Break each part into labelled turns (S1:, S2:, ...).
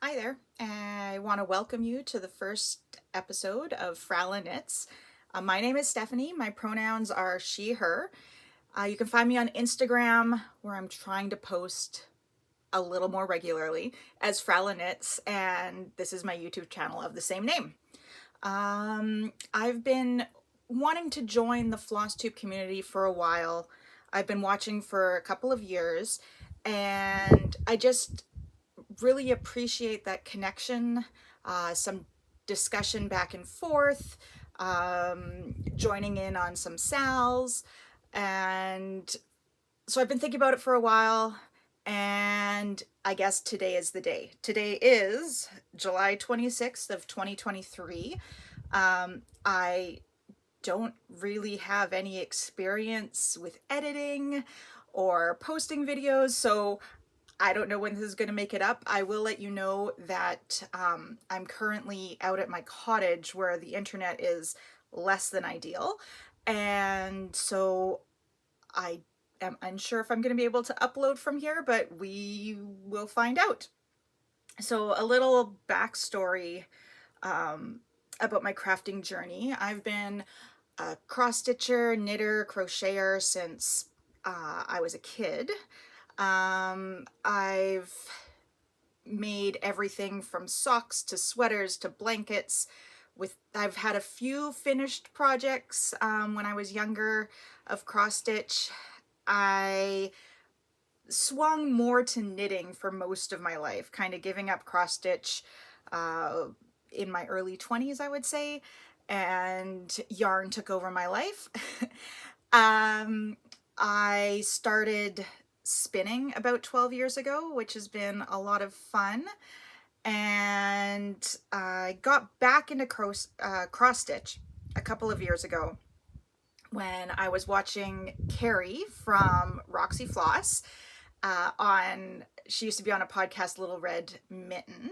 S1: Hi there. I want to welcome you to the first episode of FrallaKnits. My name is Stephanie. My pronouns are she, her. You can find me on Instagram, where I'm trying to post a little more regularly, as FrallaKnits, and this is my YouTube channel of the same name. I've been wanting to join the Flosstube community for a while. I've been watching for a couple of years, and I just really appreciate that connection, some discussion back and forth, joining in on some sals. And so I've been thinking about it for a while, and I guess today is the day. Today is July 26th of 2023. I don't really have any experience with editing or posting videos, so I don't know when this is going to make it up. I will let you know that I'm currently out at my cottage where the internet is less than ideal. And so I am unsure if I'm going to be able to upload from here, but we will find out. So a little backstory about my crafting journey. I've been a cross-stitcher, knitter, crocheter since I was a kid. I've made everything from socks to sweaters to blankets. I've had a few finished projects when I was younger of cross stitch. I swung more to knitting for most of my life, kind of giving up cross stitch in my early 20s, I would say, and yarn took over my life. I started spinning about 12 years ago, which has been a lot of fun. And I got back into cross stitch a couple of years ago when I was watching Carrie from Roxy Floss she used to be on a podcast, Little Red Mitten,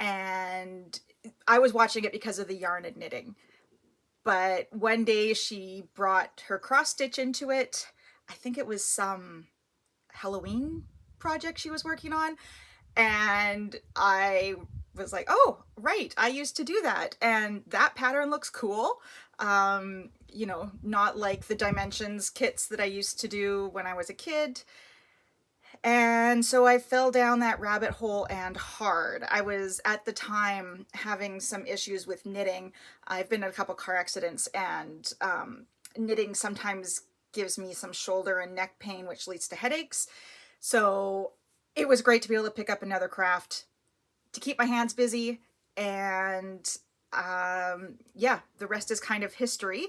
S1: and I was watching it because of the yarn and knitting. But one day she brought her cross stitch into it. I think it was some Halloween project she was working on, and I was like, oh right, I used to do that, and that pattern looks cool. You know, not like the dimensions kits that I used to do when I was a kid. And so I fell down that rabbit hole, and hard. I was at the time having some issues with knitting. I've been in a couple car accidents, and knitting sometimes gives me some shoulder and neck pain, which leads to headaches. So it was great to be able to pick up another craft to keep my hands busy. And yeah, the rest is kind of history.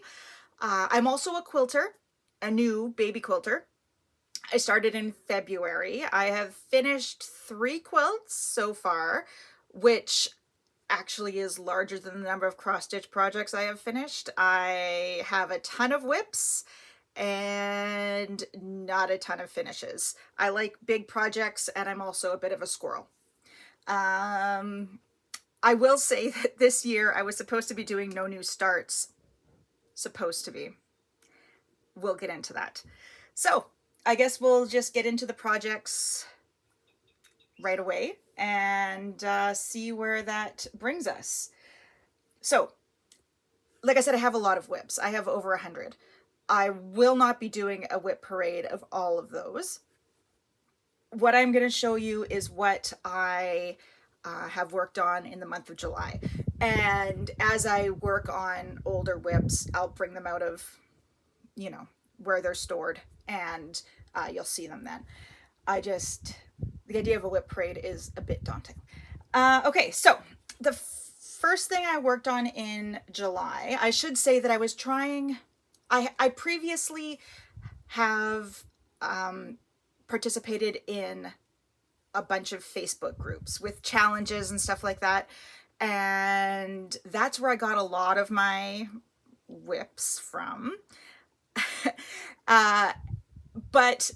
S1: I'm also a quilter, a new baby quilter. I started in February. I have finished 3 quilts so far, which actually is larger than the number of cross-stitch projects I have finished. I have a ton of whips and not a ton of finishes. I like big projects, and I'm also a bit of a squirrel. I will say that this year I was supposed to be doing no new starts. Supposed to be. We'll get into that. So I guess we'll just get into the projects right away and see where that brings us. So, like I said, I have a lot of whips. I have over 100. I will not be doing a whip parade of all of those. What I'm going to show you is what I have worked on in the month of July. And as I work on older whips, I'll bring them out of, you know, where they're stored, and you'll see them then. The idea of a whip parade is a bit daunting. Okay, so the first thing I worked on in July, I should say that I was trying, I previously have participated in a bunch of Facebook groups with challenges and stuff like that. And that's where I got a lot of my whips from. But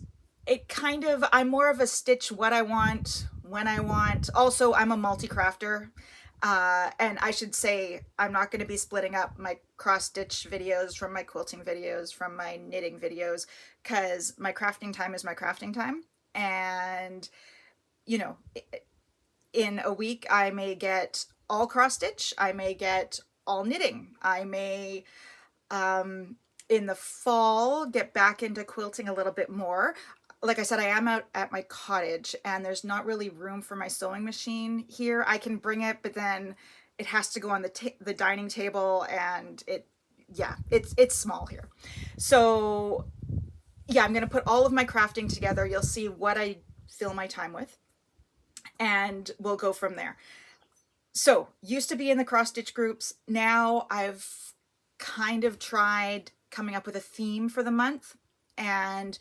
S1: it kind of, I'm more of a stitch what I want, when I want. Also, I'm a multi-crafter. And I should say, I'm not going to be splitting up my cross-stitch videos from my quilting videos, from my knitting videos, because my crafting time is my crafting time. And, you know, in a week I may get all cross stitch, I may get all knitting, I may in the fall get back into quilting a little bit more. Like I said, I am out at my cottage and there's not really room for my sewing machine here. I can bring it, but then it has to go on the dining table, and it's small here. So yeah, I'm gonna put all of my crafting together. You'll see what I fill my time with, and we'll go from there. So used to be in the cross stitch groups. Now I've kind of tried coming up with a theme for the month and,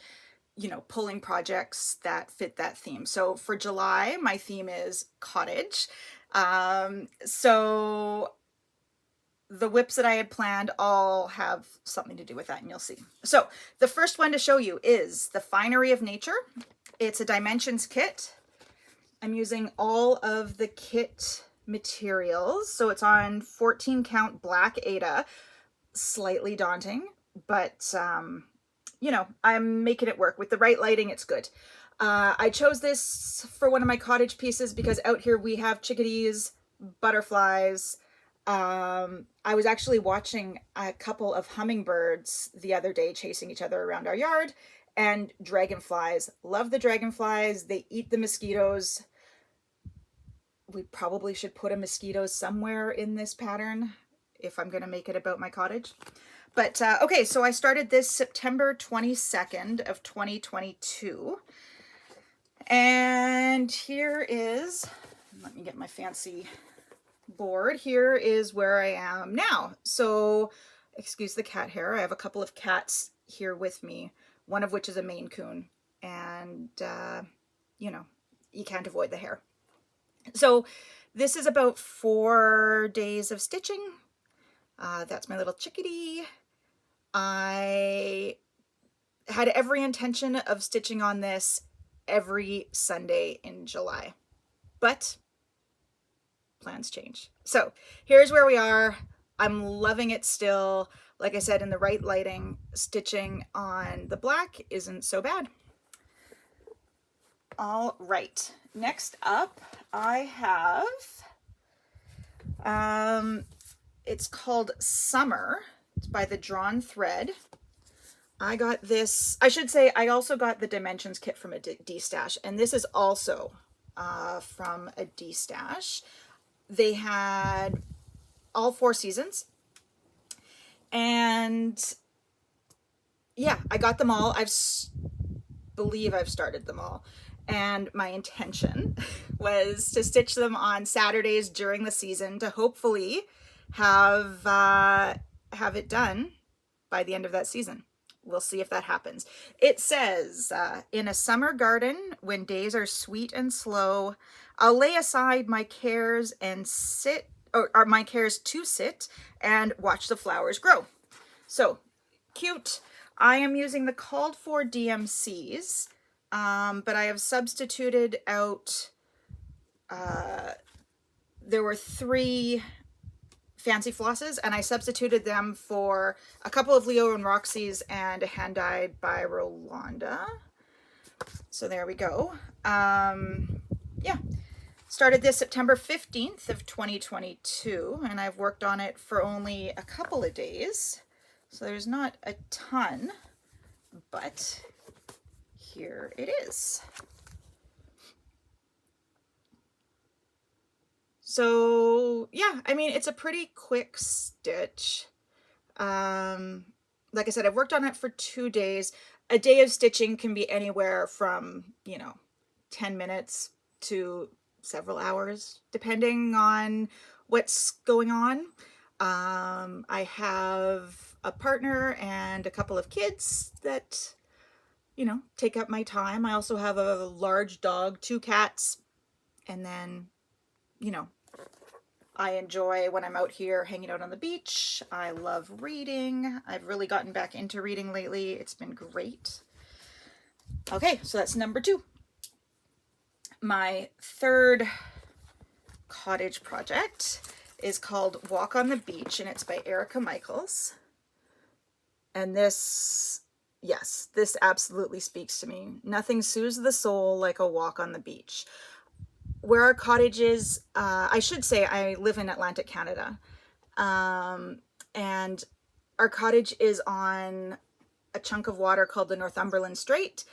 S1: you know, pulling projects that fit that theme. So for July, my theme is cottage. So the whips that I had planned all have something to do with that, and you'll see. So the first one to show you is the Finery of Nature. It's a dimensions kit. I'm using all of the kit materials. So it's on 14 count black Aida. Slightly daunting, but you know, I'm making it work. With the right lighting, it's good. I chose this for one of my cottage pieces because out here we have chickadees, butterflies. I was actually watching a couple of hummingbirds the other day chasing each other around our yard, and dragonflies. Love the dragonflies. They eat the mosquitoes. We probably should put a mosquito somewhere in this pattern if I'm going to make it about my cottage. But okay, so I started this September 22nd of 2022. And here is, let me get my fancy board. Here is where I am now. So excuse the cat hair. I have a couple of cats here with me, one of which is a Maine Coon. And, you know, you can't avoid the hair. So this is about 4 days of stitching. That's my little chickadee. I had every intention of stitching on this every Sunday in July, but plans change. So here's where we are. I'm loving it still. Like I said, in the right lighting, stitching on the black isn't so bad. All right, next up I have, it's called Summer. It's by the Drawn Thread. I got this, I should say, I also got the dimensions kit from a D-Stash, and this is also from a D-Stash. They had all 4 seasons, and yeah, I got them all. Believe I've started them all. And my intention was to stitch them on Saturdays during the season to hopefully have it done by the end of that season. We'll see if that happens. It says, in a summer garden, when days are sweet and slow, I'll lay aside my cares and sit, or my cares to sit and watch the flowers grow. So cute. I am using the called for DMCs, but I have substituted out, there were 3 fancy flosses, and I substituted them for a couple of Leo and Roxy's and a hand dyed by Rolanda. So there we go. Yeah, started this September 15th of 2022, and I've worked on it for only a couple of days. So there's not a ton, but here it is. So yeah, I mean, it's a pretty quick stitch. Like I said, I've worked on it for 2 days. A day of stitching can be anywhere from, you know, 10 minutes to several hours, depending on what's going on. I have a partner and a couple of kids that, you know, take up my time. I also have a large dog, 2 cats, and then, you know, I enjoy when I'm out here hanging out on the beach. I love reading. I've really gotten back into reading lately. It's been great. Okay, so that's number 2. My third cottage project is called Walk on the Beach, and it's by Erica Michaels. And this, yes, this absolutely speaks to me. Nothing soothes the soul like a walk on the beach. where our cottage is, I should say I live in Atlantic Canada, and our cottage is on a chunk of water called the Northumberland Strait.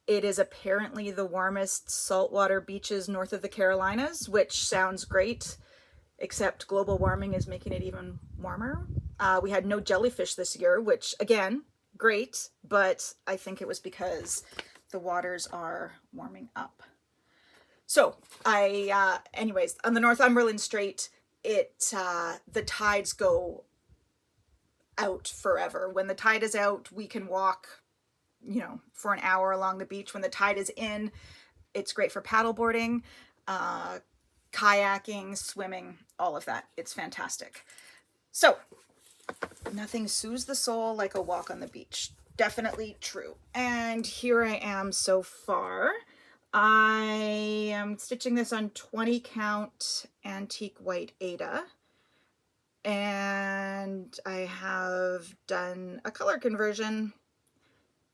S1: It is apparently the warmest saltwater beaches north of the Carolinas, which sounds great, except global warming is making it even warmer. We had no jellyfish this year, which again, great, but I think it was because the waters are warming up. So anyways, on the Northumberland Strait, the tides go out forever. When the tide is out, we can walk, you know, for an hour along the beach. When the tide is in, it's great for paddleboarding, kayaking, swimming, all of that. It's fantastic. So nothing soothes the soul like a walk on the beach. Definitely true. And here I am so far. I am stitching this on 20 count Antique White Aida. And I have done a color conversion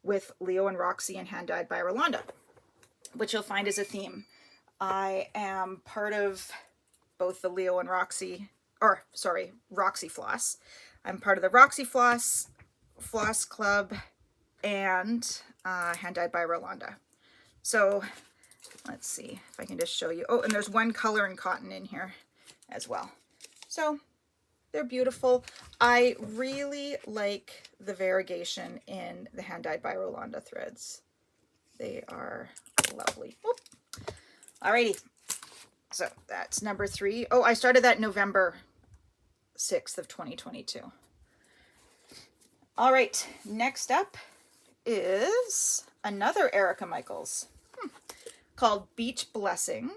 S1: with Leo and Roxy and hand dyed by Rolanda, which you'll find is a theme. I am part of both the Leo and Roxy Floss. I'm part of the Roxy Floss Club and hand dyed by Rolanda. So let's see if I can just show you. Oh, and there's one color in cotton in here as well. So they're beautiful. I really like the variegation in the hand dyed by Rolanda threads. They are lovely. Oop. Alrighty. So that's number 3. Oh, I started that November 6th of 2022. All right, next up is another Erica Michaels called Beach Blessing.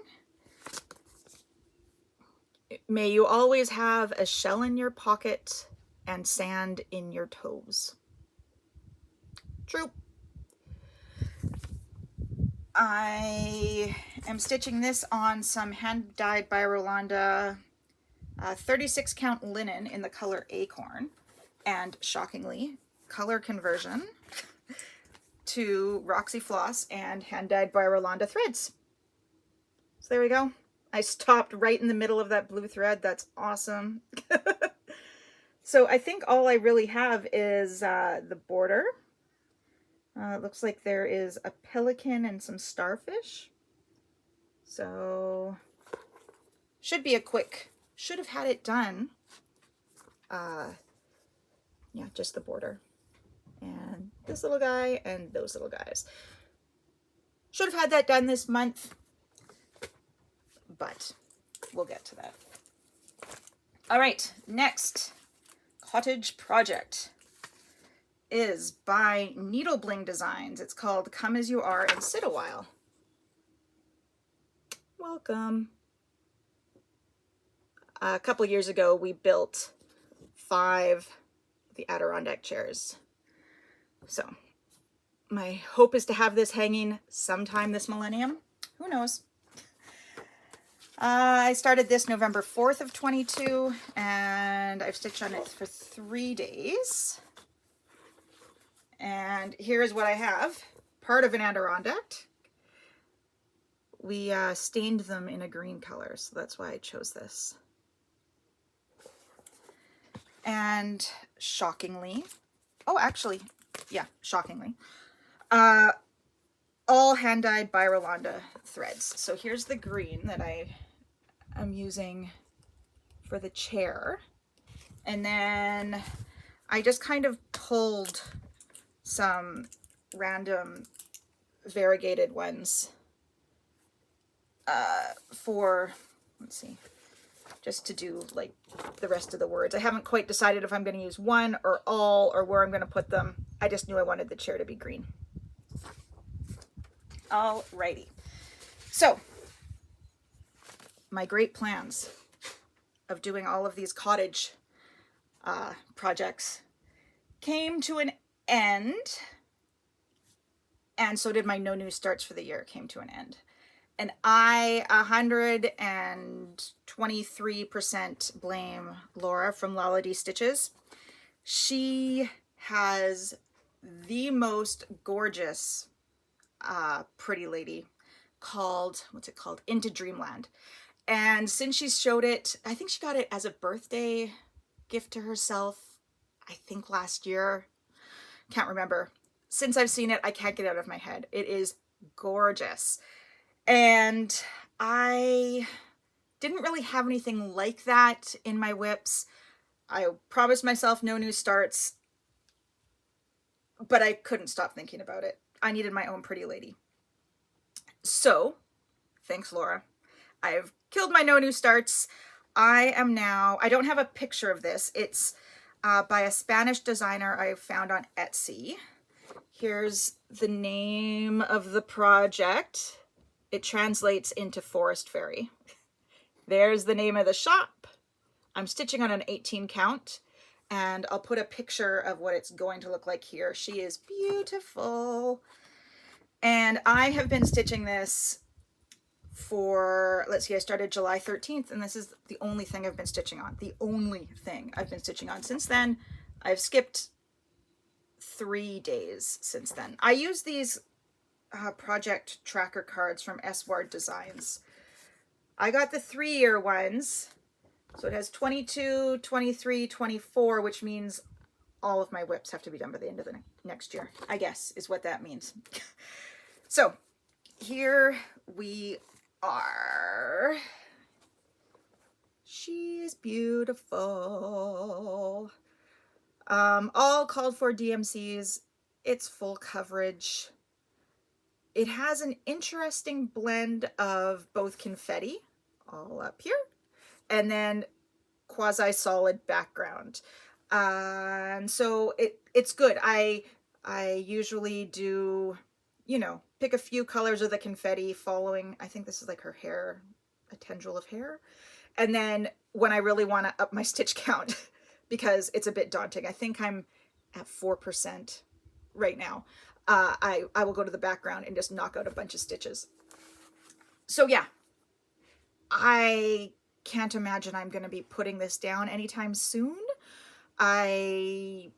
S1: May you always have a shell in your pocket and sand in your toes. True. I am stitching this on some hand dyed by Rolanda 36 count linen in the color Acorn, and shockingly, color conversion to Roxy Floss and hand dyed by Rolanda threads. So there we go. I stopped right in the middle of that blue thread. That's awesome. So I think all I really have is the border. It looks like there is a pelican and some starfish. So should be a quick, should have had it done. Yeah, just the border. And this little guy and those little guys. Should have had that done this month, but we'll get to that. All right, next Cottage Project is by Needle Bling Designs. It's called Come As You Are and Sit a While. Welcome. A couple years ago, we built 5 of the Adirondack chairs. So my hope is to have this hanging sometime this millennium. Who knows? I started this November 4th of 22, and I've stitched on it for 3 days. And here's what I have. Part of an Adirondack. We stained them in a green color, so that's why I chose this. And shockingly, oh, actually, yeah, shockingly, all hand dyed by Rolanda threads. So here's the green that I'm using for the chair. And then I just kind of pulled some random variegated ones for, let's see, just to do like the rest of the words. I haven't quite decided if I'm going to use one or all or where I'm going to put them. I just knew I wanted the chair to be green. Alrighty. So my great plans of doing all of these cottage projects came to an end, and so did my no new starts for the year came to an end. And I 123% blame Laura from Laladi Stitches. She has the most gorgeous pretty lady called, what's it called? Into Dreamland. And since she showed it, I think she got it as a birthday gift to herself, I think last year. Can't remember. Since I've seen it, I can't get it out of my head. It is gorgeous. And I didn't really have anything like that in my whips. I promised myself no new starts, but I couldn't stop thinking about it. I needed my own pretty lady. So, thanks, Laura. I've killed my no new starts. I don't have a picture of this. It's by a Spanish designer I found on Etsy. Here's the name of the project. It translates into Forest Fairy. There's the name of the shop. I'm stitching on an 18 count, and I'll put a picture of what it's going to look like here. She is beautiful. And I have been stitching this for, let's see, I started July 13th, and this is the only thing I've been stitching on. The only thing I've been stitching on. Since then, I've skipped 3 days since then. I use these project tracker cards from Sward Designs. I got the 3-year ones. So it has 22, 23, 24, which means all of my whips have to be done by the end of the next year, I guess, is what that means. So here we are. She is beautiful. All called for DMCs. It's full coverage. It has an interesting blend of both confetti, all up here, and then quasi-solid background. And so it's good. I usually do, you know, pick a few colors of the confetti following, I think this is like her hair, a tendril of hair. And then when I really want to up my stitch count, because it's a bit daunting, I think I'm at 4% right now. I will go to the background and just knock out a bunch of stitches. So yeah, I can't imagine I'm going to be putting this down anytime soon. I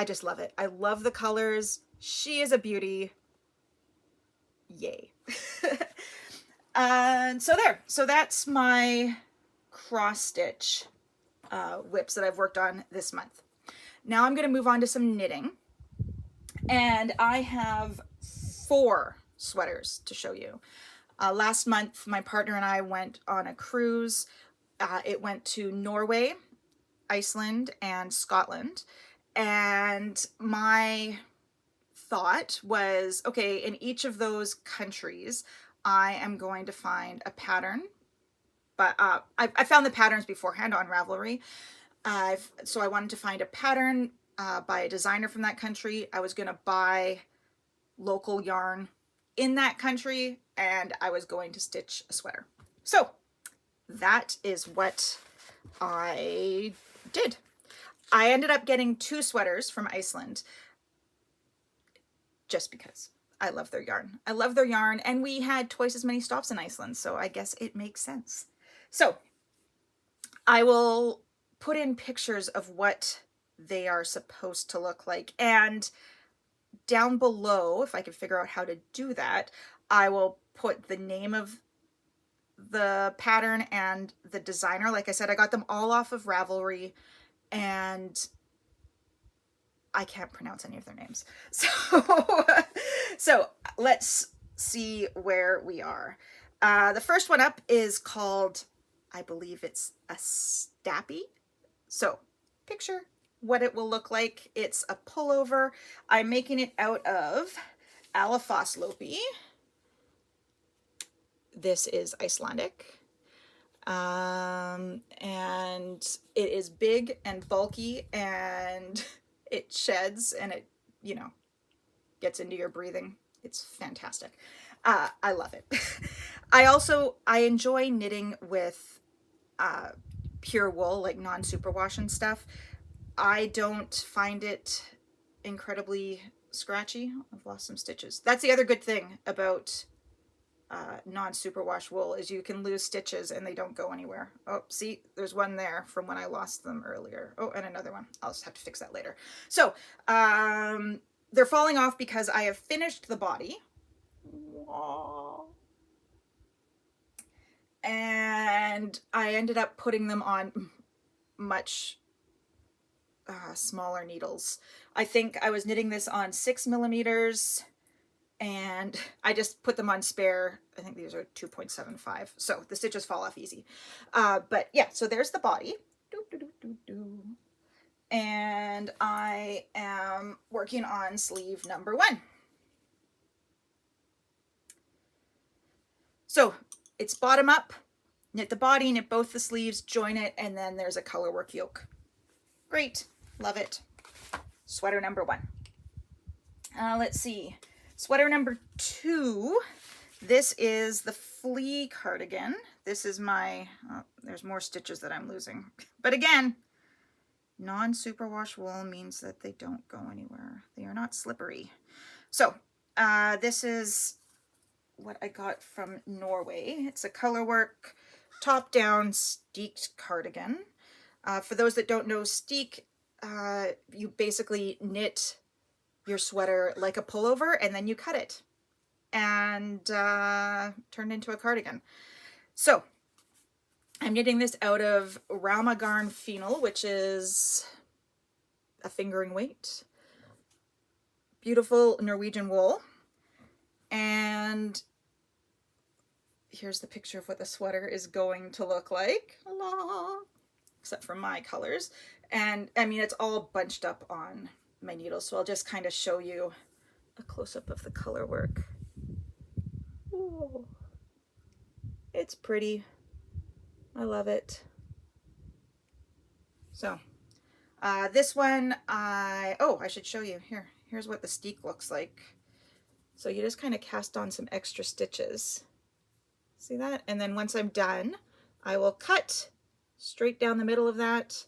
S1: just love it. I love the colors. She is a beauty. Yay. And so there. So that's my cross stitch whips that I've worked on this month. Now I'm going to move on to some knitting. And I have 4 sweaters to show you. Last month, my partner and I went on a cruise. It went to Norway, Iceland, and Scotland. And my thought was, okay, in each of those countries, I am going to find a pattern. But I found the patterns beforehand on Ravelry. So I wanted to find a pattern by a designer from that country. I was going to buy local yarn in that country, and I was going to stitch a sweater. So that is what I did. I ended up getting 2 sweaters from Iceland just because I love their yarn. I love their yarn, and we had twice as many stops in Iceland, so I guess it makes sense. So I will put in pictures of what they are supposed to look like, and down below, if I can figure out how to do that, I will put the name of the pattern and the designer. Like I said, I got them all off of Ravelry, and I can't pronounce any of their names. So let's see where we are. The first one up is called, I believe it's a Stapi. So picture what it will look like. It's a pullover. I'm making it out of Àlafosslopi. This is Icelandic. And it is big and bulky, and it sheds, and it, you know, gets into your breathing. It's fantastic. I love it. I enjoy knitting with pure wool, like non-superwash and stuff. I don't find it incredibly scratchy. I've lost some stitches. That's the other good thing about non-superwash wool, is you can lose stitches and they don't go anywhere. Oh, see, there's one there from when I lost them earlier. Oh, and another one. I'll just have to fix that later. So they're falling off because I have finished the body. Aww. and I ended up putting them on much smaller needles. I think I was knitting this on 6mm, and I just put them on spare. I think these are 2.75, so the stitches fall off easy. But yeah, so there's the body. And I am working on sleeve number 1. So it's bottom up, knit the body, knit both the sleeves, join it, and then there's a colorwork yoke. Great, love it. Sweater number 1. Let's see, sweater number 2. This is the Flea cardigan. This is my, there's more stitches that I'm losing. But again, non-superwash wool means that they don't go anywhere. They are not slippery. So this is what I got from Norway. It's a colorwork top-down steeked cardigan. For those that don't know steek, you basically knit your sweater like a pullover and then you cut it and turn it into a cardigan. So I'm knitting this out of Rauma Finull, which is a fingering weight. Beautiful Norwegian wool. And here's the picture of what the sweater is going to look like. La, except for my colors. And I mean, it's all bunched up on my needles, so I'll just kind of show you a close-up of the color work. Ooh, it's pretty. I love it. So this one, I should show you. Here's what the steek looks like. So you just kind of cast on some extra stitches. See that? And then once I'm done, I will cut straight down the middle of that.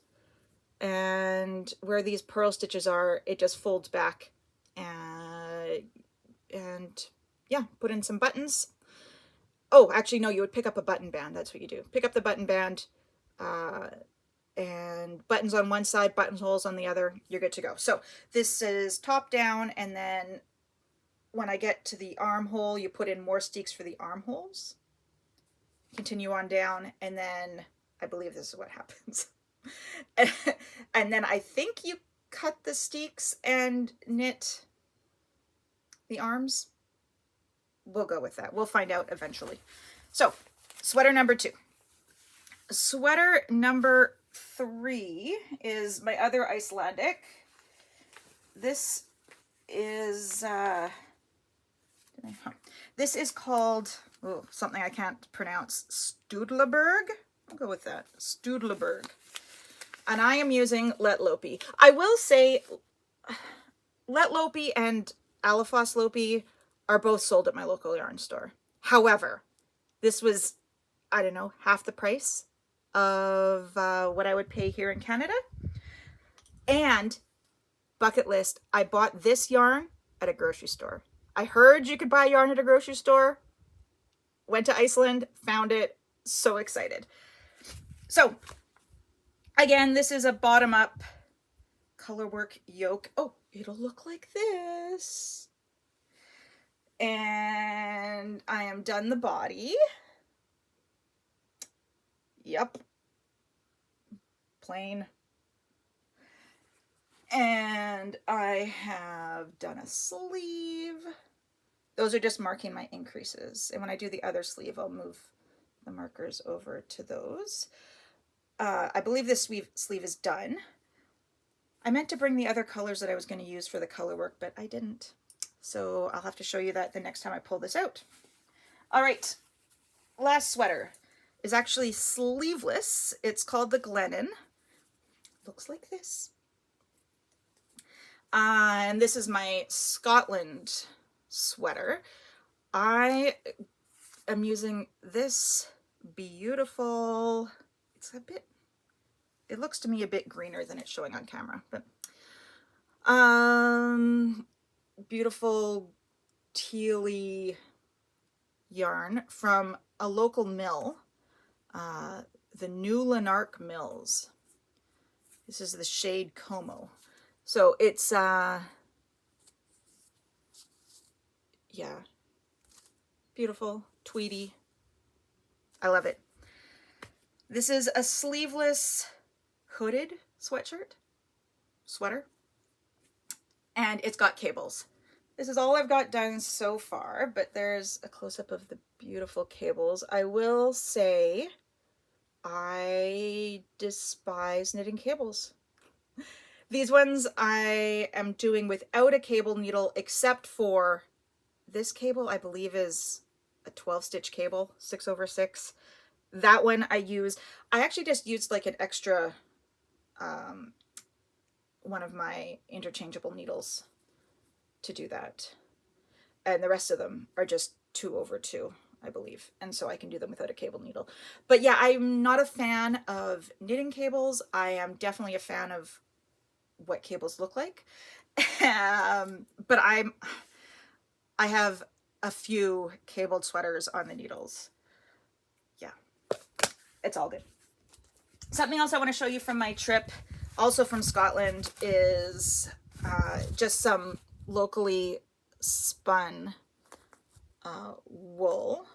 S1: And where these purl stitches are, it just folds back. And yeah, put in some buttons. Oh, actually, no, you would pick up a button band. That's what you do. Pick up the button band and buttons on one side, buttonholes on the other. You're good to go. So this is top down, and then when I get to the armhole, you put in more steeks for the armholes. Continue on down, and then I believe this is what happens. And then I think you cut the steeks and knit the arms. We'll go with that. We'll find out eventually. So, sweater number 2. Sweater number 3 is my other Icelandic. This is called something I can't pronounce. Stuðlaberg. I'll go with that. Stuðlaberg. And I am using Àlafosslopi. I will say Àlafosslopi and Àlafosslopi are both sold at my local yarn store. However, this was, I don't know, half the price of what I would pay here in Canada. And bucket list, I bought this yarn at a grocery store. I heard you could buy yarn at a grocery store. Went to Iceland, found it, so excited. So, again, this is a bottom-up colorwork yoke. Oh, it'll look like this. And I am done the body. Yep. Plain. And I have done a sleeve. Those are just marking my increases. And when I do the other sleeve, I'll move the markers over to those. I believe this sleeve is done. I meant to bring the other colors that I was going to use for the color work, but I didn't. So I'll have to show you that the next time I pull this out. All right, last sweater is actually sleeveless. It's called the Glennon. Looks like this. And this is my Scotland sweater. I am using this beautiful, it looks to me a bit greener than it's showing on camera, but beautiful tealy yarn from a local mill, the New Lanark Mills. This is the shade Como. So it's, yeah, beautiful, tweedy. I love it. This is a sleeveless hooded sweater, and it's got cables. This is all I've got done so far, but there's a close-up of the beautiful cables. I will say I despise knitting cables. These ones I am doing without a cable needle, except for this cable, I believe is a 12-stitch cable, 6/6. That one I actually just used like an extra, one of my interchangeable needles to do that. And the rest of them are just 2/2, I believe. And so I can do them without a cable needle. But yeah, I'm not a fan of knitting cables. I am definitely a fan of what cables look like. But I have a few cabled sweaters on the needles. Yeah, it's all good. Something else I want to show you from my trip, also from Scotland, is just some locally spun wool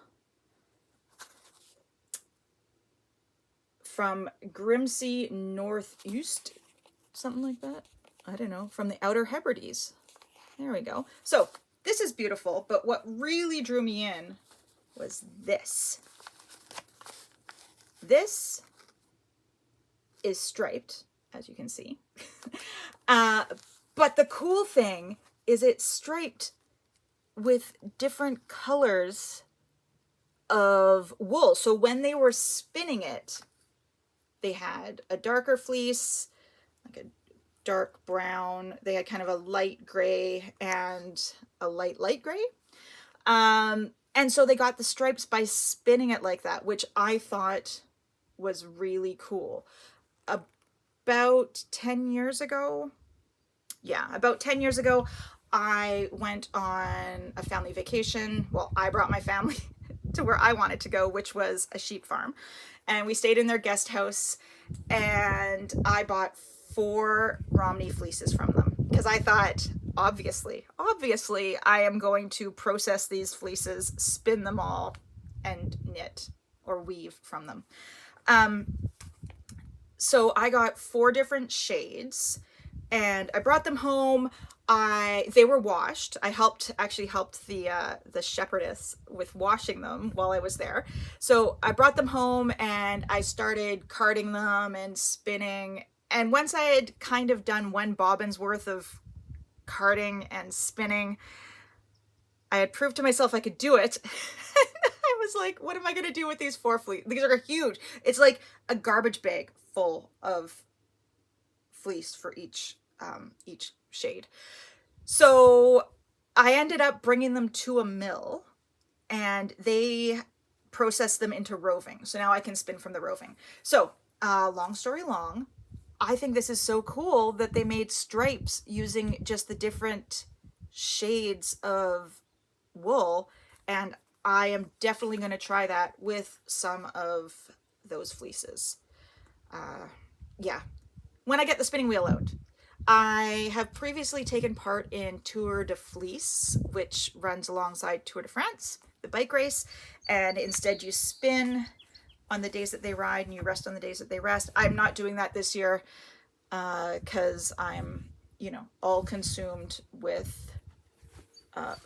S1: from Grimsey Northeast, something like that. I don't know, from the Outer Hebrides. There we go. So this is beautiful, but what really drew me in was this. This is striped, as you can see. But the cool thing is it's striped with different colors of wool. So when they were spinning it, they had a darker fleece, like a dark brown. They had kind of a light gray and a light gray. And so they got the stripes by spinning it like that, which I thought was really cool. About 10 years ago, about 10 years ago, I went on a family vacation. Well, I brought my family to where I wanted to go, which was a sheep farm. And we stayed in their guest house, and I bought 4 Romney fleeces from them because I thought, obviously, I am going to process these fleeces, spin them all, and knit or weave from them. So I got 4 different shades, and I brought them home. They were washed. I actually helped the shepherdess with washing them while I was there. So I brought them home and I started carding them and spinning. And once I had kind of done 1 bobbin's worth of carding and spinning, I had proved to myself I could do it. I was like, what am I going to do with these 4 fleece? These are huge. It's like a garbage bag full of fleece for each shade. So I ended up bringing them to a mill, and they processed them into roving. So now I can spin from the roving. So long story long, I think this is so cool that they made stripes using just the different shades of wool, and I am definitely going to try that with some of those fleeces. Yeah, when I get the spinning wheel out. I have previously taken part in Tour de Fleece, which runs alongside Tour de France, the bike race, and instead you spin on the days that they ride and you rest on the days that they rest. I'm not doing that this year because I'm, all consumed with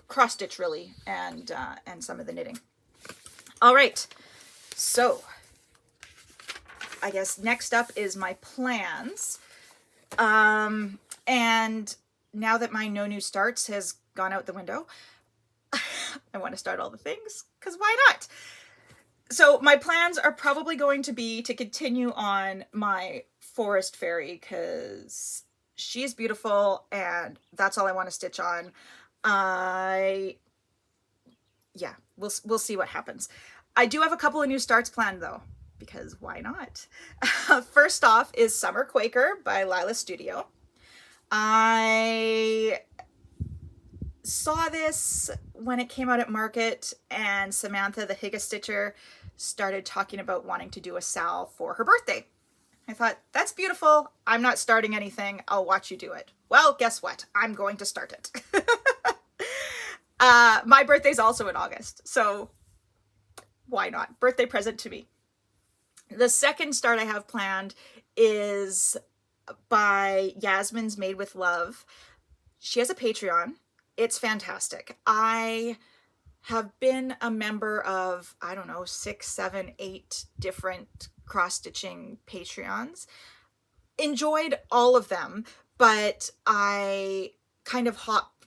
S1: cross stitch really, and some of the knitting. All right, so I guess next up is my plans. And now that my no new starts has gone out the window, I want to start all the things, because why not? So my plans are probably going to be to continue on my forest fairy, because she's beautiful and that's all I want to stitch on. Yeah, we'll see what happens. I do have a couple of new starts planned though, because why not? First off is Summer Quaker by Lila Studio. I saw this when it came out at market, and Samantha, the Higa Stitcher, started talking about wanting to do a sal for her birthday. I thought, that's beautiful. I'm not starting anything. I'll watch you do it. Well, guess what? I'm going to start it. My birthday's also in August, so why not? Birthday present to me. The second start I have planned is by Yasmin's Made with Love. She has a Patreon. It's fantastic. I have been a member of, I don't know, 6, 7, 8 different cross-stitching Patreons. Enjoyed all of them, but I kind of hop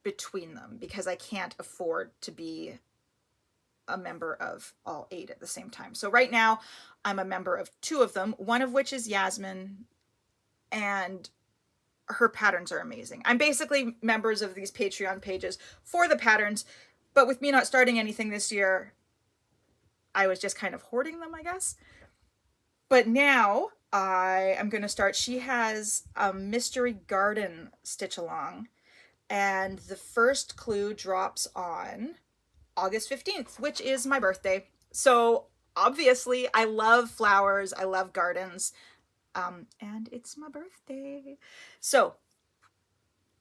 S1: between them because I can't afford to be a member of all 8 at the same time. So right now I'm a member of 2 of them, one of which is Yasmin, and her patterns are amazing. I'm basically members of these Patreon pages for the patterns, but with me not starting anything this year, I was just kind of hoarding them, I guess. But now I am going to start. She has a mystery garden stitch along, and the first clue drops on August 15th, which is my birthday. So obviously I love flowers, I love gardens, and it's my birthday. So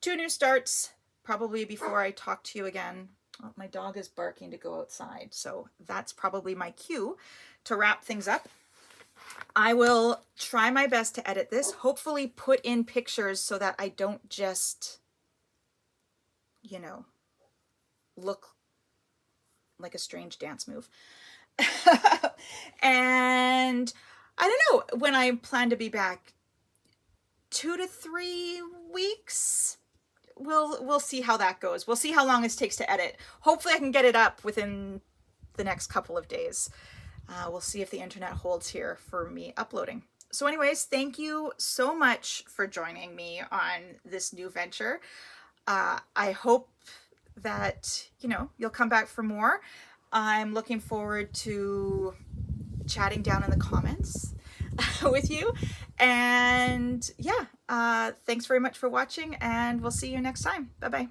S1: 2 new starts probably before I talk to you again. Oh, my dog is barking to go outside, so that's probably my cue to wrap things up. I will try my best to edit this, hopefully put in pictures so that I don't just, you know, look like a strange dance move. And I don't know when I plan to be back. 2 to 3 weeks. We'll see how that goes. We'll see how long this takes to edit. Hopefully I can get it up within the next couple of days. We'll see if the internet holds here for me uploading. So anyways, thank you so much for joining me on this new venture. I hope that, you know, you'll come back for more. I'm looking forward to chatting down in the comments with you. And yeah, thanks very much for watching, and we'll see you next time. Bye-bye.